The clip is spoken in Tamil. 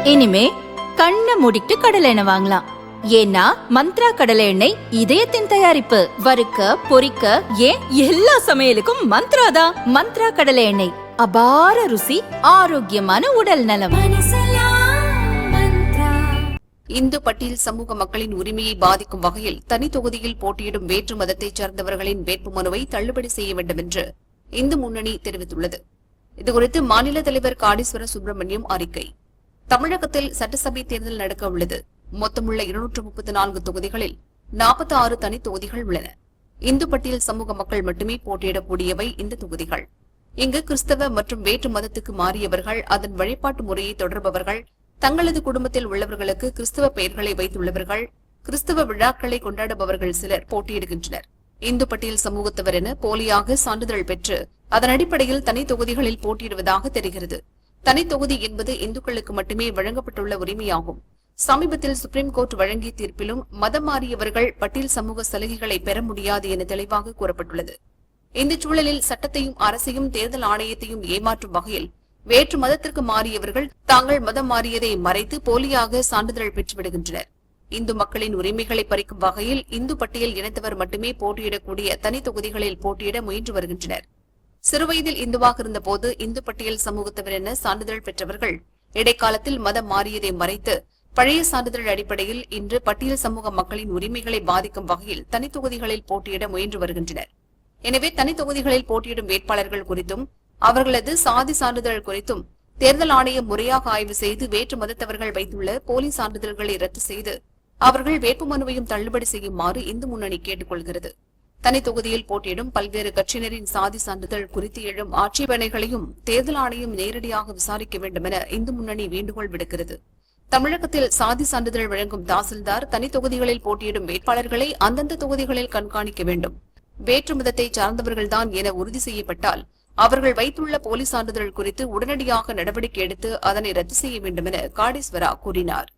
இனிமே கண்ணை மூடிட்டு கடலை எண்ணெய் வாங்கலாம். ஏன்னா மந்த்ரா கடலை எண்ணெய் இதயத்தின் தயாரிப்பு. வறுக்க பொரிக்க ஏன் எல்லா சமையலுக்கும் மந்த்ரா தான். மந்த்ரா கடலை எண்ணெய், அபார ருசி, ஆரோக்கியமான உடல் நலம். இந்து பட்டியல் சமூக மக்களின் உரிமையை பாதிக்கும் வகையில் தனி தொகுதியில் போட்டியிடும் வேற்று மதத்தைச் சேர்ந்தவர்களின் வேட்புமனுவை தள்ளுபடி செய்ய வேண்டும் என்று இந்து முன்னணி தெரிவித்துள்ளது. இதுகுறித்து மாநில தலைவர் காடீஸ்வர சுப்பிரமணியம் அறிக்கை. தமிழகத்தில் சட்டசபை தேர்தல் நடக்க உள்ளது. மொத்தமுள்ள 234 தொகுதிகளில் 46 தனி தொகுதிகள் உள்ளன. இந்து பட்டியல் சமூக மக்கள் மட்டுமே போட்டியிடக்கூடியவை இந்த தொகுதிகள். இங்கு கிறிஸ்தவ மற்றும் வேற்று மதத்துக்கு மாறியவர்கள், அதன் வழிபாட்டு முறையை தொடர்பவர்கள், தங்களது குடும்பத்தில் உள்ளவர்களுக்கு கிறிஸ்தவ பெயர்களை வைத்துள்ளவர்கள், கிறிஸ்தவ விழாக்களை கொண்டாடுபவர்கள் சிலர் போட்டியிடுகின்றனர். இந்து பட்டியல் சமூகத்தவர் என போலியாக சான்றிதழ் பெற்று அதன் அடிப்படையில் தனி தொகுதிகளில் போட்டியிடுவதாக தெரிகிறது. தனி தொகுதி என்பது இந்துக்களுக்கு மட்டுமே வழங்கப்பட்டுள்ள உரிமையாகும். சமீபத்தில் சுப்ரீம் கோர்ட் வழங்கிய தீர்ப்பிலும் மதம் மாறியவர்கள் பட்டியல் சமூக சலுகைகளை பெற முடியாது என தெளிவாக கூறப்பட்டுள்ளது. இந்த சூழலில் சட்டத்தையும் அரசையும் தேர்தல் ஆணையத்தையும் ஏமாற்றும் வகையில் வேற்று மதத்திற்கு மாறியவர்கள் தாங்கள் மதம் மாறியதை மறைத்து போலியாக சான்றிதழ் பெற்றுவிடுகின்றனர். இந்து மக்களின் உரிமைகளை பறிக்கும் வகையில் இந்து பட்டியல் இனத்தவர் மட்டுமே போட்டியிடக்கூடிய தனி தொகுதிகளில் போட்டியிட முயன்று வருகின்றனர். சிறுவயதில் இந்துவாக இருந்தபோது இந்து பட்டியல் சமூகத்தவர் என சான்றிதழ் பெற்றவர்கள் இடைக்காலத்தில் மதம் மாறியதை மறைத்து பழைய சான்றிதழ் அடிப்படையில் இன்று பட்டியல் சமூக மக்களின் உரிமைகளை பாதிக்கும் வகையில் தனி தொகுதிகளில் போட்டியிட முயன்று வருகின்றனர். எனவே தனி தொகுதிகளில் போட்டியிடும் வேட்பாளர்கள் குறித்தும் அவர்களது சாதி சான்றிதழ் குறித்தும் தேர்தல் ஆணையம் முறையாக ஆய்வு செய்து வேற்று மதத்தவர்கள் வைத்துள்ள போலி சான்றிதழ்களை ரத்து செய்து அவர்கள் வேட்புமனுவையும் தள்ளுபடி செய்யுமாறு இந்து முன்னணி கேட்டுக் கொள்கிறது. தனி தொகுதியில் போட்டியிடும் பல்வேறு கட்சியினரின் சாதி சான்றிதழ் குறித்து எழும் ஆட்சேபனைகளையும் தேர்தல் ஆணையம் நேரடியாக விசாரிக்க வேண்டும் என இந்து முன்னணி வேண்டுகோள் விடுக்கிறது. தமிழகத்தில் சாதி சான்றிதழ் வழங்கும் தாசில்தார் தனி தொகுதிகளில் போட்டியிடும் வேட்பாளர்களை அந்தந்த தொகுதிகளில் கண்காணிக்க வேண்டும். வேற்று மதத்தை சார்ந்தவர்கள்தான் என உறுதி செய்யப்பட்டால் அவர்கள் வைத்துள்ள போலி சான்றிதழ் குறித்து உடனடியாக நடவடிக்கை எடுத்து அதனை ரத்து செய்ய வேண்டும் என காடீஸ்வரா கூறினார்.